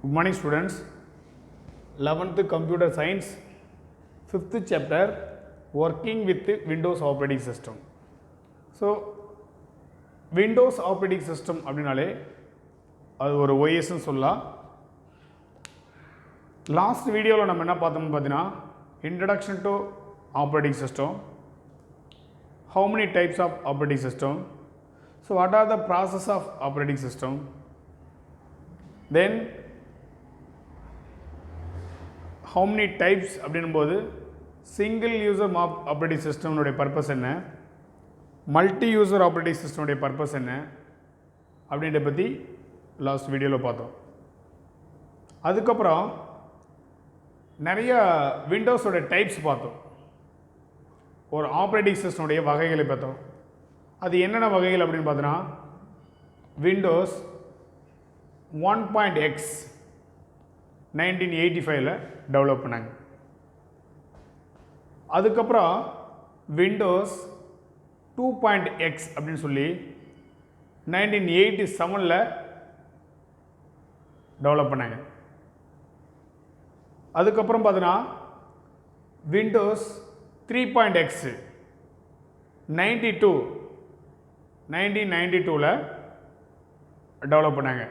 Good morning students. 11th Computer Science 5th chapter Working with Windows Operating System. So Windows Operating System அப்படினாலே அது ஒரு OS ன்னு சொல்லலாம். Last வீடியோவில் நம்ம என்ன பார்த்தோம்னு பார்த்தீங்கன்னா Introduction to Operating System, how many types of operating system, so what are the process of operating system, then how many types அப்படினும்போது single user operating system உடைய purpose என்ன, multi user operating system உடைய purpose என்ன அப்படின்றத பற்றி last வீடியோவில் பார்த்தோம். அதுக்கப்புறம் நிறைய விண்டோஸோட டைப்ஸ் பார்த்தோம், ஒரு ஆப்ரேட்டிங் சிஸ்டமுடைய வகைகளை பார்த்தோம். அது என்னென்ன வகைகள் அப்படின்னு பார்த்தோன்னா விண்டோஸ் 1.x 1985 டெவலப் பண்ணாங்க. அதுக்கப்புறம் விண்டோஸ் 2.x அப்படின்னு சொல்லி 1987 டெவலப் பண்ணாங்க. அதுக்கப்புறம் பார்த்தீங்கன்னா விண்டோஸ் 3.x 1992 டெவலப் பண்ணாங்க.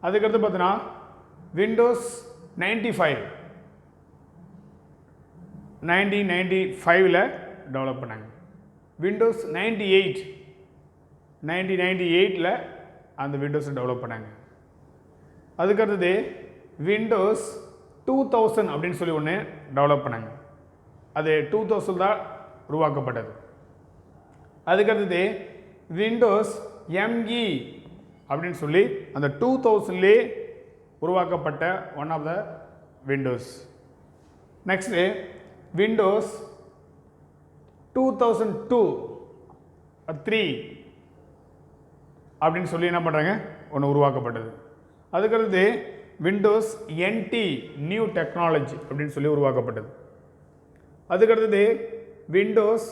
அதுக்கடுத்து பார்த்தீங்கன்னா விண்டோஸ் 1995 டெவலப் பண்ணாங்க. விண்டோஸ் 1998 அந்த விண்டோஸை டெவலப் பண்ணாங்க. அதுக்கடுத்தது விண்டோஸ் 2000 அப்படின்னு சொல்லி ஒன்று டெவலப் பண்ணாங்க. அது 2000 தான் உருவாக்கப்பட்டது. அதுக்கடுத்தது விண்டோஸ் ME அப்படின்னு சொல்லி அந்த 2000 உருவாக்கப்பட்ட one of the Windows. Next Windows 2002-3 அப்படின்னு சொல்லி என்ன பண்ணுறாங்க ஒன்று உருவாக்கப்பட்டது. அதுக்கடுத்து விண்டோஸ் NT நியூ டெக்னாலஜி அப்படின்னு சொல்லி உருவாக்கப்பட்டது. அதுக்கடுத்தது விண்டோஸ்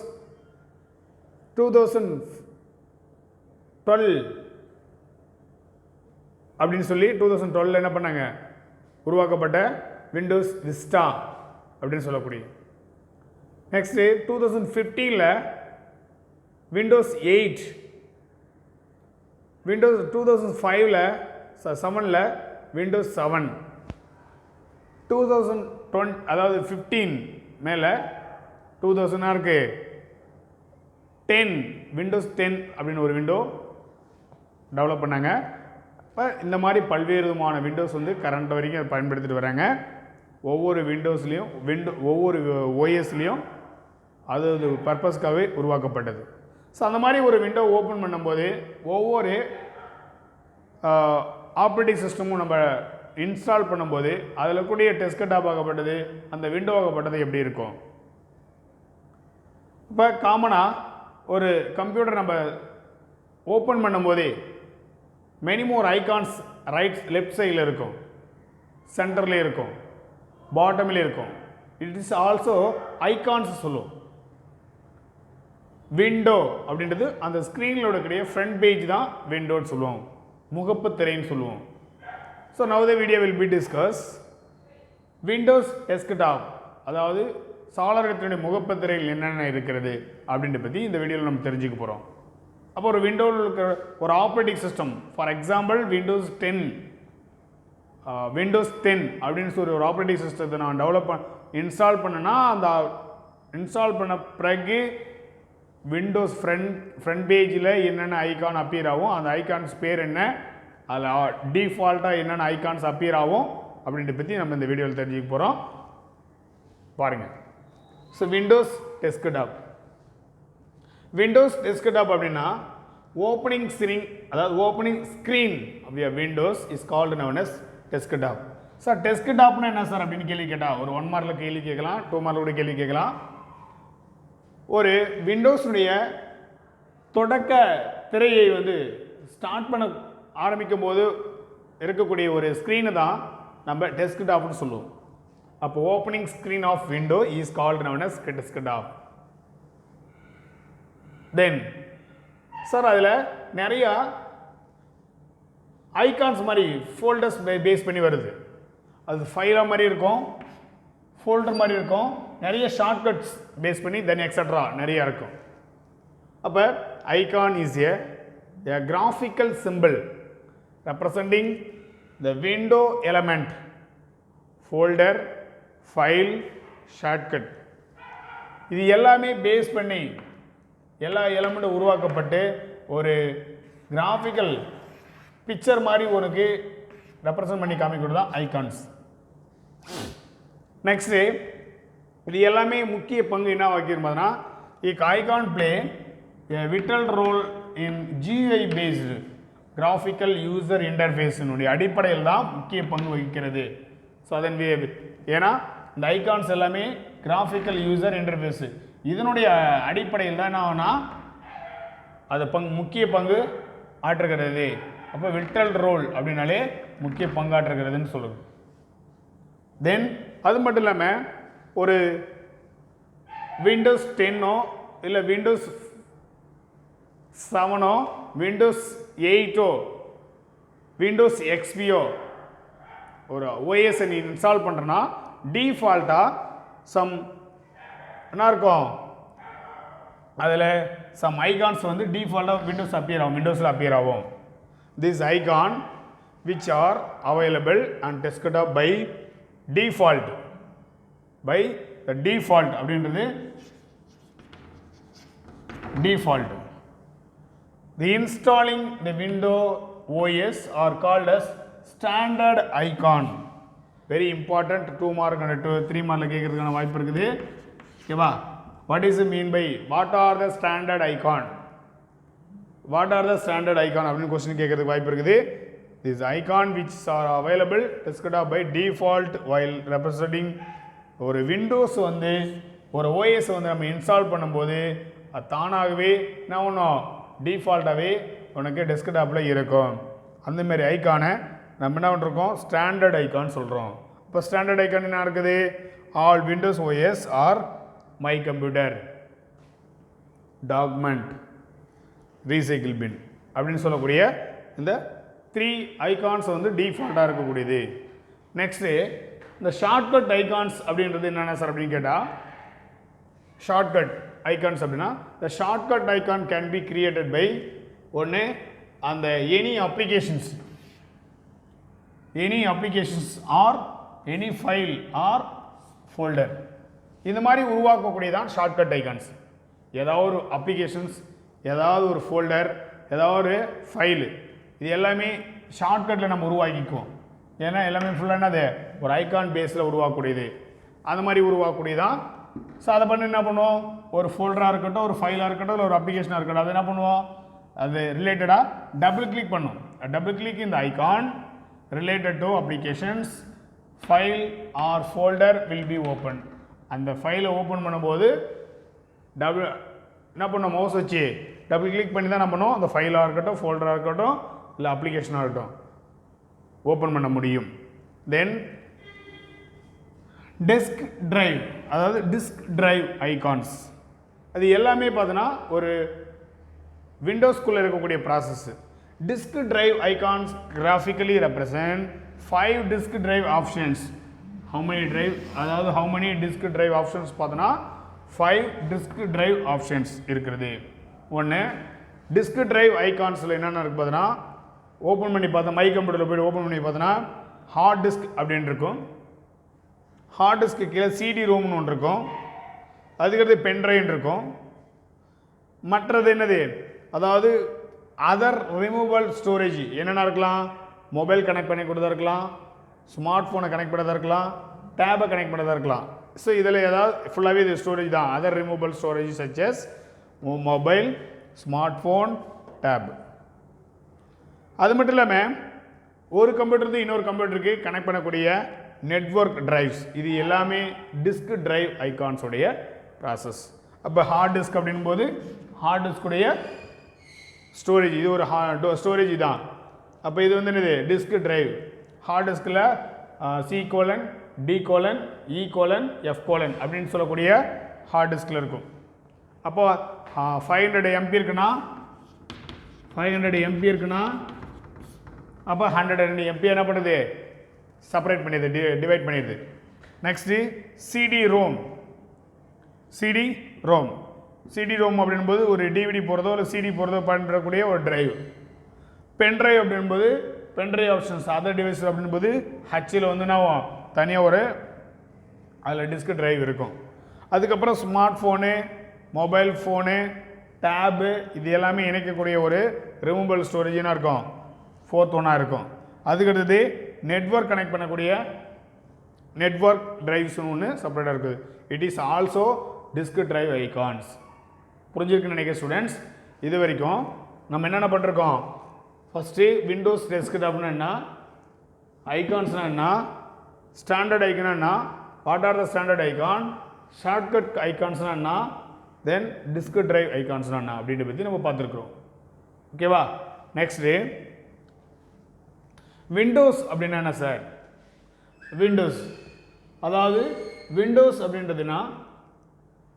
2012 அப்படின்னு சொல்லி 2012 என்ன பண்ணாங்க உருவாக்கப்பட்ட விண்டோஸ் விஸ்டா அப்படின்னு சொல்லக்கூடிய. நெக்ஸ்ட்டு 2015 விண்டோஸ் 8, விண்டோஸ் 2005 விண்டோஸ் 7, 2020 அதாவது 15 மேலே 2000 இருக்கு 10 விண்டோஸ் 10 அப்படின்னு ஒரு விண்டோ டெவலப் பண்ணாங்க. இப்போ இந்த மாதிரி பல்வேறு விதமான விண்டோஸ் கரண்ட் வரைக்கும் பயன்படுத்திட்டு வராங்க. ஒவ்வொரு விண்டோஸ்லேயும் ஒவ்வொரு ஓஎஸ்லேயும் அது பர்பஸ்க்காகவே உருவாக்கப்பட்டது. ஸோ அந்த மாதிரி ஒரு விண்டோ ஓப்பன் பண்ணும்போது ஒவ்வொரு ஆப்ரேட்டிங் சிஸ்டமும் நம்ம இன்ஸ்டால் பண்ணும்போது அதில் கூடிய டெஸ்க்டாப் ஆகப்பட்டது அந்த விண்டோ ஆகப்பட்டது எப்படி இருக்கும். இப்போ காமனாக ஒரு கம்ப்யூட்டர் நம்ம ஓப்பன் பண்ணும்போதே மெனி மோர் ஐகான்ஸ் லெஃப்ட் சைடில் இருக்கும், சென்டர்லேயே இருக்கும், பாட்டமில் இருக்கும். இட் இஸ் ஆல்சோ ஐகான்ஸ் சொல்லுவோம். விண்டோ அப்படின்றது அந்த ஸ்க்ரீனோட கிடையாது ஃப்ரண்ட் பேஜ் தான் விண்டோன்னு சொல்லுவோம், முகப்பு திரைன்னு சொல்லுவோம். So now the video will be discuss Windows desktop, அதாவது சாளரத்தினுடைய முகப்பு திரையில் என்னென்ன இருக்கிறது அப்படின்றத பற்றி இந்த வீடியோவில் நம்ம தெரிஞ்சுக்க போகிறோம். அப்போ ஒரு விண்டோவில் இருக்கிற ஒரு operating system, for example Windows 10 அப்படின்னு சொல்லி ஒரு ஆப்ரேட்டிங் சிஸ்டத்தை நான் இன்ஸ்டால் பண்ணேன்னா அந்த இன்ஸ்டால் பண்ண பிறகு விண்டோஸ் ஃப்ரண்ட் பேஜில் என்னென்ன ஐகான் அப்பியர் ஆகும், அந்த ஐகான்ஸ் பேர் என்ன, அதில் டிஃபால்ட்டாக என்னென்ன ஐகான்ஸ் அப்பியர் ஆகும் அப்படின்றத பற்றி நம்ம இந்த வீடியோவில் தெரிஞ்சுக்க போகிறோம். பாருங்கள். ஸோ விண்டோஸ் டெஸ்க்டாப் அப்படின்னா ஓப்பனிங் ஸ்க்ரீன், அதாவது opening screen of the Windows is called known as desktop. Sir டெஸ்க்டாப்னா என்ன சார் அப்படின்னு கேள்வி கேட்டால் ஒரு 1 மார்க்கில் கேள்வி கேட்கலாம், 2 மார்க்கில் கூட கேள்வி கேட்கலாம். ஒரு விண்டோஸுடைய தொடக்க திரையை ஸ்டார்ட் பண்ண ஆரம்பிக்கும் போது இருக்கக்கூடிய ஒரு ஸ்க்ரீனை தான் நம்ம டெஸ்க்டாப்னு சொல்லுவோம். அப்போ opening screen of window is called known as desktop. Then sir அதில் நிறையா ஐகான்ஸ் மாதிரி ஃபோல்டர்ஸ் பேஸ் பண்ணி வருது. அது ஃபைலாக மாதிரி இருக்கும், ஃபோல்டர் மாதிரி இருக்கும், நிறைய ஷார்ட்கட்ஸ் பேஸ் பண்ணி தென் எக்ஸட்ரா நிறையா இருக்கும். அப்போ icon is a graphical symbol representing the window element, folder, file, shortcut. இது எல்லாமே பேஸ் பண்ணி எல்லா எலமெண்ட்டும் உருவாக்கப்பட்டு ஒரு கிராஃபிக்கல் பிக்சர் மாதிரி உனக்கு ரெப்ரசன்ட் பண்ணி காமிக்கிறது தான் ஐகான்ஸ். நெக்ஸ்ட்டு இது எல்லாமே முக்கிய பங்கு என்ன வகிக்கிறதுனா icon play a vital role in GUI based graphical user interface னுடைய அடிப்படையில் தான் முக்கிய பங்கு வகிக்கிறது. ஸோ அதன் ஏன்னா இந்த ஐகான்ஸ் எல்லாமே கிராஃபிக்கல் யூசர் இன்டர்ஃபேஸு இதனுடைய அடிப்படையில் தான் என்ன ஆகுனா அது முக்கிய பங்கு ஆற்றுகிறது. அப்போ விட்டல் ரோல் அப்படின்னாலே முக்கிய பங்காற்றுகிறதுன்னு சொல்லுது. தென் அது மட்டும் இல்லாமல் ஒரு விண்டோஸ் 10ஓ இல்லை விண்டோஸ் 7ஓ விண்டோஸ் 8ஓ விண்டோஸ் XPஓ ஒரு ஓஎஸ் நீ இன்ஸ்டால் பண்ணுறேன்னா டிஃபால்ட்டாக சம் என்ன இருக்கும், அதில் சம் ஐகான்ஸ் வந்து டிஃபால்ட்டாக விண்டோஸ் அப்பியர் ஆகும், விண்டோஸில் அப்பியர் ஆகும். This icon which are available on desktop by default அப்படின்றது default. The installing the window OS are called as standard icon. Very important, 2 mark and 3 mark கேட்கறதுக்கான வாய்ப்பு இருக்குது. ஓகேவா? What is it mean by what are the standard icon? What are the standard icon அப்படின்னு question கேட்கறதுக்கு வாய்ப்பு இருக்குது. These icon which are available desktop by default while representing ஒரு Windows வந்து ஒரு OS வந்து நம்ம இன்ஸ்டால் பண்ணும்போது அது தானாகவே என்ன ஒன்றும் டிஃபால்ட்டாகவே உனக்கு டெஸ்க்டாப்பில் இருக்கும். அந்தமாரி ஐக்கானை நம்ம என்ன பண்ணிருக்கோம், ஸ்டாண்டர்ட் ஐக்கான் சொல்கிறோம். இப்போ ஸ்டாண்டர்ட் ஐக்கான் என்ன இருக்குது, all windows OS or my computer, document, recycle bin அப்படின்னு சொல்லக்கூடிய இந்த 3 ஐகான்ஸ் வந்து டிஃபால்ட்டாக இருக்கக்கூடியது. நெக்ஸ்ட்டு இந்த ஷார்ட்கட் ஐகான்ஸ் அப்படின்றது என்னென்ன சார் அப்படின்னு கேட்டால், ஷார்ட்கட் ஐகான்ஸ் அப்படின்னா the shortcut icon can be created by ஒன்று அந்த any applications or any file or folder இந்த மாதிரி உருவாக்கக்கூடியதான் ஷார்ட்கட் ஐகான்ஸ். ஏதாவது ஒரு அப்ளிகேஷன்ஸ், ஏதாவது ஒரு ஃபோல்டர், ஏதாவது ஒரு ஃபைலு, இது எல்லாமே ஷார்ட்கட்டில் நம்ம உருவாக்கிக்குவோம். ஏன்னா எல்லாமே ஃபுல்லாக என்னது ஒரு ஐகான் பேஸில் உருவாக்கக்கூடியது. அந்த மாதிரி உருவாக்கக்கூடியதான். ஸோ அதை பண்ணி என்ன பண்ணுவோம், ஒரு ஃபோல்டராக இருக்கட்டும், ஒரு ஃபைலாக இருக்கட்டும், இல்லை ஒரு அப்ளிகேஷனாக இருக்கட்டும், அதை என்ன பண்ணுவோம், அது ரிலேட்டடாக டபுள் கிளிக் பண்ணும். டபுள் கிளிக் இந்த icon related to applications file R folder will be open. அந்த ஃபைலை ஓப்பன் பண்ணும்போது என்ன பண்ணோம், மவுஸ் வச்சு டபுள் கிளிக் பண்ணி தான் என்ன பண்ணுவோம், அந்த ஃபைலாக இருக்கட்டும், ஃபோல்டராக இருக்கட்டும், இல்லை அப்ளிகேஷனாக இருக்கட்டும் ஓப்பன் பண்ண முடியும். தென் டெஸ்க் டிரைவ், அதாவது டிஸ்க் டிரைவ் ஐகான்ஸ், அது எல்லாமே பார்த்தீங்கன்னா ஒரு விண்டோஸ்குள்ளே இருக்கக்கூடிய process. Disk drive icons graphically represent 5 disk drive options. How many drive, அதாவது how many disk drive options பார்த்தோன்னா 5 டிஸ்க் டிரைவ் ஆப்ஷன்ஸ் இருக்கிறது. ஒன்று டிஸ்க் டிரைவ் ஐகான்ஸில் என்னென்ன இருக்குது பார்த்தோன்னா, ஓப்பன் பண்ணி பார்த்தா மை கம்ப்யூட்டரில் போய்ட்டு ஓப்பன் பண்ணி பார்த்தோன்னா ஹார்ட் டிஸ்க் அப்படின்னு இருக்கும். ஹார்ட் டிஸ்க்கு கீழே சிடி ரோம்னு ஒன்று இருக்கும், அதுக்கிறது பென்ட்ரைவ் இருக்கும். மற்றது என்னது, அதாவது அதர் ரிமூவல் ஸ்டோரேஜ் என்னென்ன இருக்கலாம், மொபைல் கனெக்ட் பண்ணி கொடுத்தா இருக்கலாம், ஸ்மார்ட் ஃபோனை கனெக்ட் பண்ணதாக இருக்கலாம், டேபை கனெக்ட் பண்ணதாக இருக்கலாம். ஸோ இதில் ஏதாவது ஃபுல்லாகவே இது ஸ்டோரேஜ் தான். Other removal storage such as mobile, smart phone, tab. அது மட்டும் இல்லாமல் ஒரு கம்ப்யூட்டருக்கு இன்னொரு கம்ப்யூட்டருக்கு கனெக்ட் பண்ணக்கூடிய நெட்வொர்க் டிரைவ்ஸ், இது எல்லாமே டிஸ்க் டிரைவ் ஐகான்ஸுடைய ப்ராசஸ். அப்போ ஹார்ட் டிஸ்க் அப்படின் போது ஹார்ட் டிஸ்குடைய ஸ்டோரேஜ், இது ஒரு ஸ்டோரேஜ் தான். அப்போ இது வந்து என்னது டிஸ்க் டிரைவ். ஹார்ட் டிஸ்கில் C:, D:, E:, F: அப்படின்னு சொல்லக்கூடிய ஹார்ட் டிஸ்கில் இருக்கும். அப்போ 500 MB இருக்குன்னா அப்போ 100 எம்பி என்ன பண்ணுது, செப்பரேட் பண்ணிடுது, டிவைட் பண்ணிடுது. Next CD ROM. CD ROM அப்படின்போது ஒரு டிவிடி போகிறதோ இல்லை சிடி போகிறதோ பயன்படக்கூடிய ஒரு டிரைவ். பென்ட்ரைவ் அப்படின்போது பென்ட்ரைவ் ஆப்ஷன்ஸ் அதர் டிவைஸ் அப்படின்போது ஹச்சில் வந்து நான் தனியாக ஒரு அதில் டிஸ்க் டிரைவ் இருக்கும். அதுக்கப்புறம் smart phone, mobile phone, tab இது எல்லாமே இணைக்கக்கூடிய ஒரு ரிமூவபிள் ஸ்டோரேஜாக இருக்கும், 4th ஒன்னாக இருக்கும். அதுக்கடுத்தது நெட்வொர்க் கனெக்ட் பண்ணக்கூடிய நெட்வொர்க் டிரைவ்ஸ்னு ஒன்று செப்பரேட்டாக இருக்குது. It is also disk drive icons. புரிஞ்சிருக்குன்னு நினைக்கிற ஸ்டூடெண்ட்ஸ். இது வரைக்கும் நம்ம என்னென்ன பண்ணிருக்கோம், ஃபஸ்ட்டு விண்டோஸ் டெஸ்க்டாப்னா என்ன, ஐகான்ஸ்னா என்ன, ஸ்டாண்டர்ட் ஐக்கானா என்ன, what are the standard icon, shortcut ஐகான்ஸ்னா என்ன, தென் டிஸ்க் டிரைவ் ஐகான்ஸ்னா என்ன அப்படின்ற பற்றி நம்ம பார்த்துருக்குறோம். ஓகேவா. நெக்ஸ்ட்டு விண்டோஸ் அப்படின்னா என்ன சார், விண்டோஸ் அதாவது Windows அப்படின்றதுனா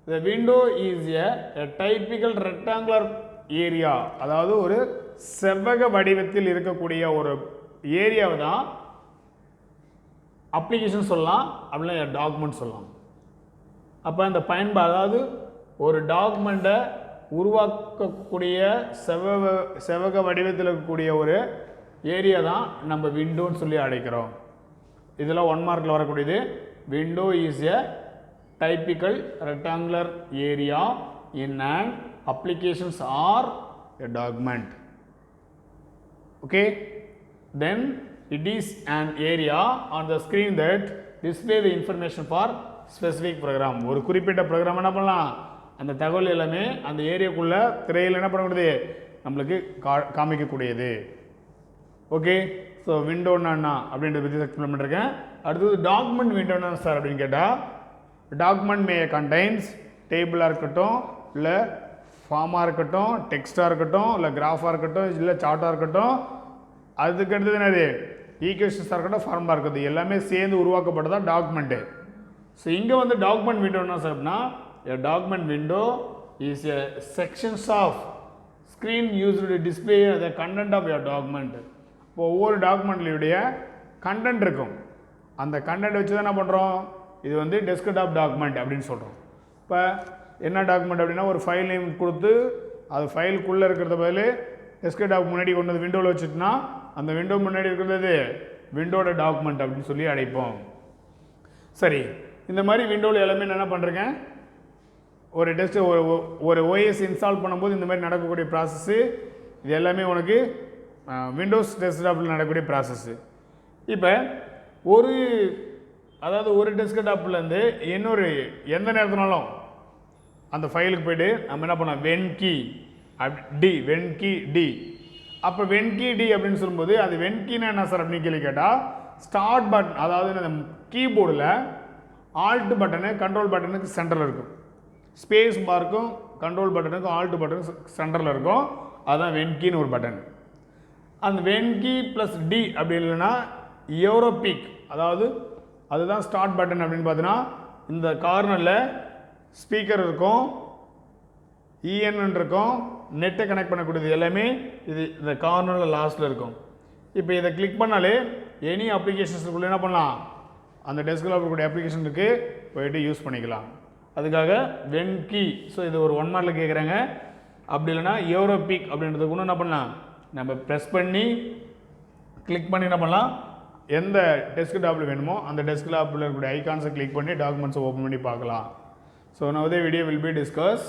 the window is a typical rectangular area, அதாவது ஒரு செவ்வக வடிவத்தில் இருக்கக்கூடிய ஒரு ஏரியாவை தான் அப்ளிகேஷன் சொல்லலாம், அப்படின்னா டாக்குமெண்ட் சொல்லலாம். அப்போ இந்த பயன்பாடு அதாவது ஒரு டாக்குமெண்ட்டை உருவாக்கக்கூடிய செவ்வக வடிவத்தில் இருக்கக்கூடிய ஒரு ஏரியா தான் நம்ம விண்டோன்னு சொல்லி அழைக்கிறோம். இதில் 1 மார்க்கில் வரக்கூடியது window is a typical rectangular area in an applications or a document. Okay, then it is an area on the screen that display the information for specific program. ஒரு குறிப்பிட்ட ப்ரோக்ராம் என்ன பண்ணலாம், அந்த தகவல் எல்லாமே அந்த ஏரியாக்குள்ள திரையில் என்ன பண்ணக்கூடியது, நம்மளுக்கு காமிக்கக்கூடியது. ஓகே, ஸோ விண்டோன்னா என்ன அப்படின்றத பற்றி எக்ஸ்பிளைன் பண்ணிருக்கேன். அடுத்தது டாக்குமெண்ட் விண்டோன்னா சார் அப்படின்னு கேட்டால், டாக்குமெண்ட் மே கண்டைன்ஸ் டேபிளாக இருக்கட்டும், இல்லை ஃபார்மாக இருக்கட்டும், டெக்ஸ்ட்டாக இருக்கட்டும், இல்லை கிராஃபாக இருக்கட்டும், இல்லை சார்ட்டாக இருக்கட்டும், அதுக்கு அடுத்தது என்னது ஈக்குவேஷன்ஸாக இருக்கட்டும், ஃபார்முலா இருக்கட்டும், எல்லாமே சேர்ந்து உருவாக்கப்பட்டதான் டாக்குமெண்ட்டு. ஸோ இங்கே வந்து டாக்குமெண்ட் விண்டோன்னா சார் அப்படின்னா, a document window is a sections of screen used to display the content of your document. இப்போ ஒவ்வொரு டாக்குமெண்ட்லையுடைய கண்டென்ட் இருக்கும், அந்த கண்டென்ட் வச்சு தான் என்ன பண்ணுறோம், இது வந்து டெஸ்க்டாப் டாக்குமெண்ட் அப்படின்னு சொல்கிறோம். இப்போ என்ன டாக்குமெண்ட் அப்படின்னா, ஒரு ஃபைல் நேம் கொடுத்து அது ஃபைலுக்குள்ளே இருக்கிறத பதில் டெஸ்க்டாப் முன்னாடி கொண்டு வந்து விண்டோவில் வச்சுட்டுனா, அந்த விண்டோ முன்னாடி இருக்கிறது விண்டோட டாக்குமெண்ட் அப்படின்னு சொல்லி அழைப்போம். சரி, இந்த மாதிரி விண்டோவில் எல்லாமே நான் என்ன பண்ணுறேன், ஒரு ஒரு OS இன்ஸ்டால் பண்ணும்போது இந்த மாதிரி நடக்கக்கூடிய ப்ராசஸ்ஸு இது எல்லாமே உனக்கு விண்டோஸ் டெஸ்க்டாப்பில் நடக்கக்கூடிய ப்ராசஸ்ஸு. இப்போ ஒரு டெஸ்க்டாப்லேருந்து இன்னொரு எந்த நேரத்தினாலும் அந்த ஃபைலுக்கு போய்ட்டு நம்ம என்ன பண்ணோம், வென்கி டி. அப்போ வென்கி டி அப்படின்னு சொல்லும்போது அது வென்கின்னா என்ன சார் அப்படின்னு கேள்வி கேட்டால், ஸ்டார்ட் பட்டன் அதாவது அந்த கீபோர்டில் ஆல்ட் பட்டனு கண்ட்ரோல் பட்டனுக்கு சென்டரில் இருக்கும், ஸ்பேஸ் பார்க்கும் கண்ட்ரோல் பட்டனுக்கும் ஆல்ட் பட்டனுக்கு சென்டரில் இருக்கும், அதுதான் வென்கின்னு ஒரு பட்டன். அந்த வென்கி ப்ளஸ் டி அப்படி இல்லைன்னா யூரோபிக், அதாவது அதுதான் ஸ்டார்ட் பட்டன் அப்படின்னு பார்த்தீங்கன்னா, இந்த கார்னரில் ஸ்பீக்கர் இருக்கும், இஎன் இருக்கும், நெட்டை கனெக்ட் பண்ணக்கூடியது எல்லாமே இது இந்த கார்னரில் லாஸ்ட்டில் இருக்கும். இப்போ இதை கிளிக் பண்ணாலே எனி அப்ளிகேஷன்ஸுக்குள்ளே என்ன பண்ணலாம், அந்த டெஸ்க்டாப்பில் இருக்கக்கூடிய அப்ளிகேஷனுக்கு போய்ட்டு யூஸ் பண்ணிக்கலாம். அதுக்காக வென்கி. ஸோ இது ஒரு 1 மார்க்கில் கேட்குறாங்க. அப்படி இல்லைன்னா யூரோபிக் அப்படின்றதுக்கு இன்னும் என்ன பண்ணலாம், நம்ம ப்ரெஸ் பண்ணி கிளிக் பண்ணி என்ன பண்ணலாம், எந்த டெஸ்க்டாப்பில் வேணுமோ அந்த டெஸ்க்டாப்பில் இருக்கக்கூடிய ஐகான்ஸை கிளிக் பண்ணி டாக்குமெண்ட்ஸை ஓப்பன் பண்ணி பார்க்கலாம். So now the video will be discuss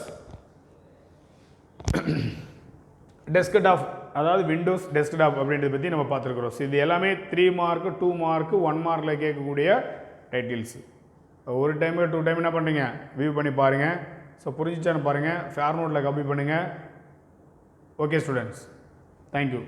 desktop, அதாவது விண்டோஸ் டெஸ்க்டாப் அப்படின்றத பற்றி நம்ம பார்த்துருக்குறோம். ஸோ இது எல்லாமே 3 மார்க்கு 2 மார்க்கு 1 மார்க்கில் கேட்கக்கூடிய டைட்டில்ஸ். ஒரு டைம் 2 டைம் என்ன பண்ணுறீங்க, வியூ பண்ணி பாருங்கள். ஸோ புரிஞ்சிச்சான்னு பாருங்கள், ஃபேர் நோட்டில் காப்பி பண்ணுங்கள். Okay students, thank you.